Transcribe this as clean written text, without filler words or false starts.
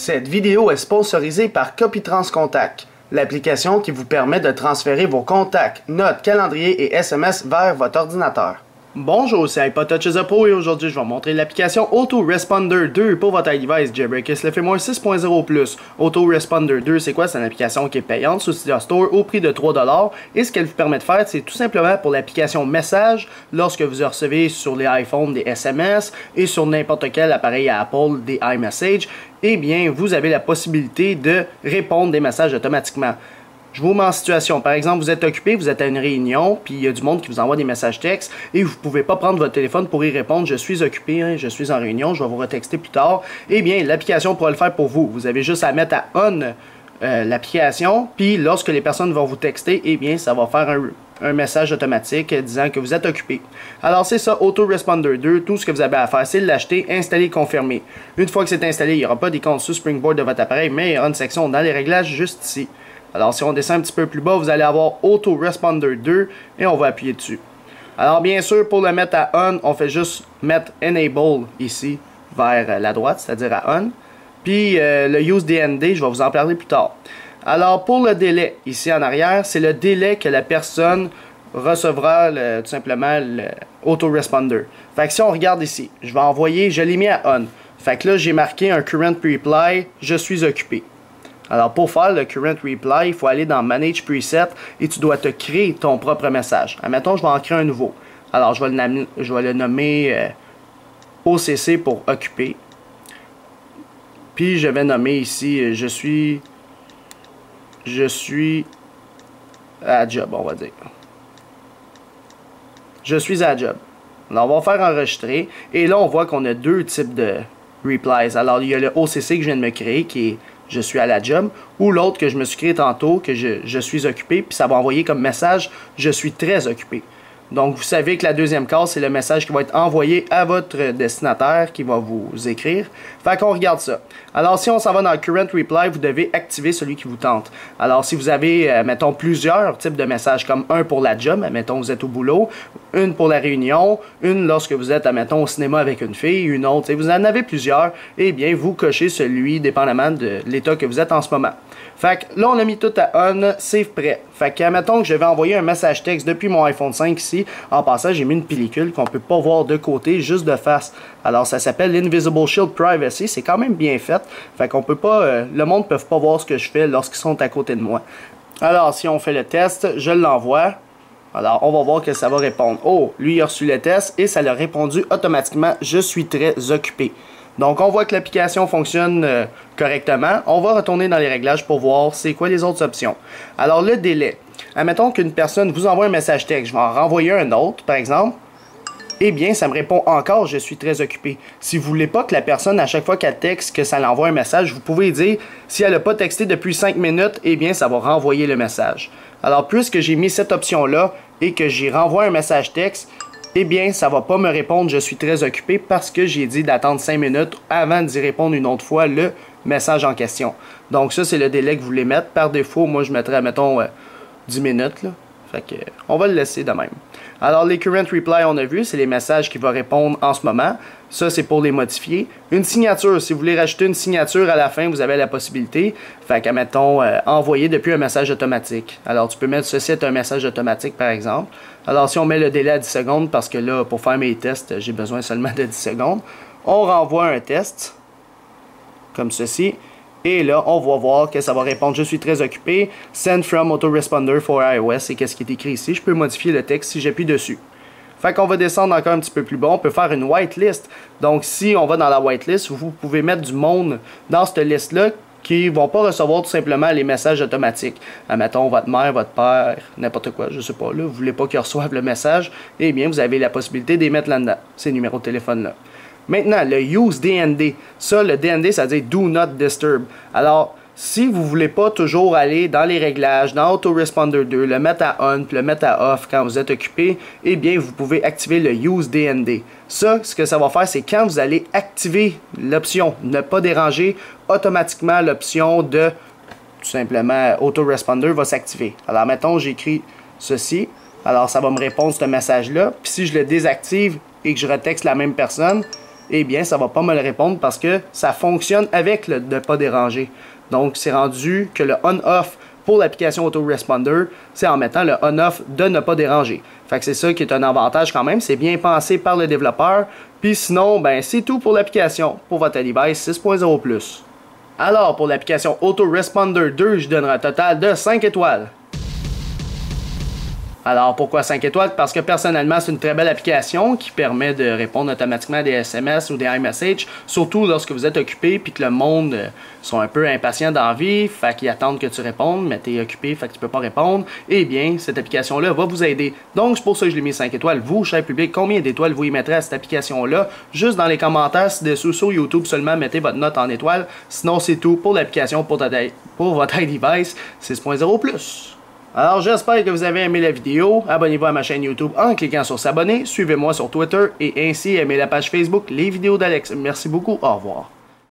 Cette vidéo est sponsorisée par Copytrans Contact, l'application qui vous permet de transférer vos contacts, notes, calendriers et SMS vers votre ordinateur. Bonjour, c'est iPodTouch Pro et aujourd'hui je vais vous montrer l'application Autoresponder 2 pour votre iDevice Jailbreak SLF-moins 6.0+. Autoresponder 2, c'est quoi? C'est une application qui est payante sur Cydia Store au prix de 3$ et ce qu'elle vous permet de faire, c'est tout simplement pour l'application Message, lorsque vous recevez sur les iPhones des SMS et sur n'importe quel appareil à Apple des iMessage, eh bien vous avez la possibilité de répondre des messages automatiquement. Je vous mets en situation. Par exemple, vous êtes occupé, vous êtes à une réunion, puis il y a du monde qui vous envoie des messages textes et vous ne pouvez pas prendre votre téléphone pour y répondre. Je suis occupé, hein, je suis en réunion, je vais vous retexter plus tard. Eh bien, l'application pourra le faire pour vous. Vous avez juste à mettre à on l'application, puis lorsque les personnes vont vous texter, eh bien, ça va faire un message automatique disant que vous êtes occupé. Alors c'est ça, Autoresponder 2, tout ce que vous avez à faire, c'est l'acheter, installer, confirmer. Une fois que c'est installé, il n'y aura pas d'icône sur Springboard de votre appareil, mais il y aura une section dans les réglages juste ici. Alors si on descend un petit peu plus bas, vous allez avoir Autoresponder 2 et on va appuyer dessus. Alors bien sûr, pour le mettre à on, on fait juste mettre Enable ici vers la droite, c'est-à-dire à on. Puis le Use DND, je vais vous en parler plus tard. Alors pour le délai, ici en arrière, c'est le délai que la personne recevra tout simplement l'Autoresponder. Fait que si on regarde ici, je vais envoyer, je l'ai mis à on. Fait que là, j'ai marqué un Current Reply, je suis occupé. Alors pour faire le Current Reply, il faut aller dans Manage Preset et tu dois te créer ton propre message. Admettons, je vais en créer un nouveau. Alors je vais le nommer OCC pour occuper. Puis je vais nommer ici, je suis à job, on va dire. Je suis à job. Alors on va faire enregistrer. Et là, on voit qu'on a deux types de replies. Alors il y a le OCC que je viens de me créer qui est je suis à la job, ou l'autre que je me suis créé tantôt, que je suis occupé, puis ça va envoyer comme message je suis très occupé. Donc vous savez que la deuxième case, c'est le message qui va être envoyé à votre destinataire qui va vous écrire. Fait qu'on regarde ça. Alors si on s'en va dans le Current Reply, vous devez activer celui qui vous tente. Alors si vous avez, mettons, plusieurs types de messages, comme un pour la job, mettons vous êtes au boulot, une pour la réunion, une lorsque vous êtes, mettons, au cinéma avec une fille, une autre, et vous en avez plusieurs, eh bien vous cochez celui dépendamment de l'état que vous êtes en ce moment. Fait que là on a mis tout à on, c'est prêt. Fait que mettons que je vais envoyer un message texte depuis mon iPhone 5 ici. En passant, j'ai mis une pellicule qu'on peut pas voir de côté, juste de face. Alors ça s'appelle l'Invisible Shield Privacy, c'est quand même bien fait. Fait qu'on peut pas, le monde ne peut pas voir ce que je fais lorsqu'ils sont à côté de moi. Alors si on fait le test, je l'envoie. Alors on va voir que ça va répondre. Oh, lui il a reçu le test et ça l'a répondu automatiquement, je suis très occupé. Donc on voit que l'application fonctionne correctement. On va retourner dans les réglages pour voir c'est quoi les autres options. Alors le délai. Admettons qu'une personne vous envoie un message texte, je vais en renvoyer un autre par exemple. Eh bien ça me répond encore je suis très occupé. Si vous voulez pas que la personne à chaque fois qu'elle texte que ça l'envoie un message, vous pouvez dire si elle n'a pas texté depuis 5 minutes, eh bien ça va renvoyer le message. Alors puisque j'ai mis cette option là et que j'y renvoie un message texte, eh bien, ça va pas me répondre « Je suis très occupé » parce que j'ai dit d'attendre 5 minutes avant d'y répondre une autre fois le message en question. Donc ça, c'est le délai que vous voulez mettre. Par défaut, moi, je mettrais, mettons, 10 minutes. Là. Fait que, on va le laisser de même. Alors, les Current Reply, on a vu, c'est les messages qui vont répondre en ce moment. Ça, c'est pour les modifier. Une signature, si vous voulez rajouter une signature à la fin, vous avez la possibilité. Fait que, mettons, envoyer depuis un message automatique. Alors, tu peux mettre ceci est un message automatique, par exemple. Alors, si on met le délai à 10 secondes, parce que là, pour faire mes tests, j'ai besoin seulement de 10 secondes, on renvoie un test, comme ceci. Et là, on va voir que ça va répondre « Je suis très occupé, send from autoresponder for iOS » et qu'est-ce qui est écrit ici. Je peux modifier le texte si j'appuie dessus. Fait qu'on va descendre encore un petit peu plus bas. On peut faire une whitelist. Donc, si on va dans la whitelist, vous pouvez mettre du monde dans cette liste-là qui ne vont pas recevoir tout simplement les messages automatiques. Admettons, votre mère, votre père, n'importe quoi, je sais pas, là, vous voulez pas qu'ils reçoivent le message, eh bien, vous avez la possibilité de les mettre là-dedans, ces numéros de téléphone-là. Maintenant, le Use DND. Ça, le DND, ça veut dire Do Not Disturb. Alors, si vous ne voulez pas toujours aller dans les réglages, dans Autoresponder 2, le mettre à on, puis le mettre à off quand vous êtes occupé, eh bien, vous pouvez activer le Use DND. Ça, ce que ça va faire, c'est quand vous allez activer l'option ne pas déranger, automatiquement, l'option de, tout simplement, Autoresponder va s'activer. Alors, mettons, j'écris ceci. Alors, ça va me répondre ce message-là. Puis si je le désactive et que je retexte la même personne, eh bien, ça va pas me le répondre parce que ça fonctionne avec le ne pas déranger. Donc, c'est rendu que le on-off pour l'application Autoresponder, c'est en mettant le on-off de ne pas déranger. Fait que c'est ça qui est un avantage quand même, c'est bien pensé par le développeur. Puis sinon, ben c'est tout pour l'application pour votre device 6.0+. Alors, pour l'application Autoresponder 2, je donnerai un total de 5 étoiles. Alors, pourquoi 5 étoiles? Parce que personnellement, c'est une très belle application qui permet de répondre automatiquement à des SMS ou des iMessage, surtout lorsque vous êtes occupé puis que le monde sont un peu impatients d'envie, fait qu'ils attendent que tu répondes, mais tu es occupé, fait que tu peux pas répondre. Eh bien, cette application-là va vous aider. Donc, c'est pour ça que je l'ai mis 5 étoiles. Vous, cher public, combien d'étoiles vous y mettrez à cette application-là? Juste dans les commentaires, si dessous sur YouTube seulement, mettez votre note en étoiles. Sinon, c'est tout pour l'application pour votre iDevice 6.0+. Alors j'espère que vous avez aimé la vidéo, abonnez-vous à ma chaîne YouTube en cliquant sur s'abonner, suivez-moi sur Twitter et ainsi aimez la page Facebook Les Vidéos d'Alex. Merci beaucoup, au revoir.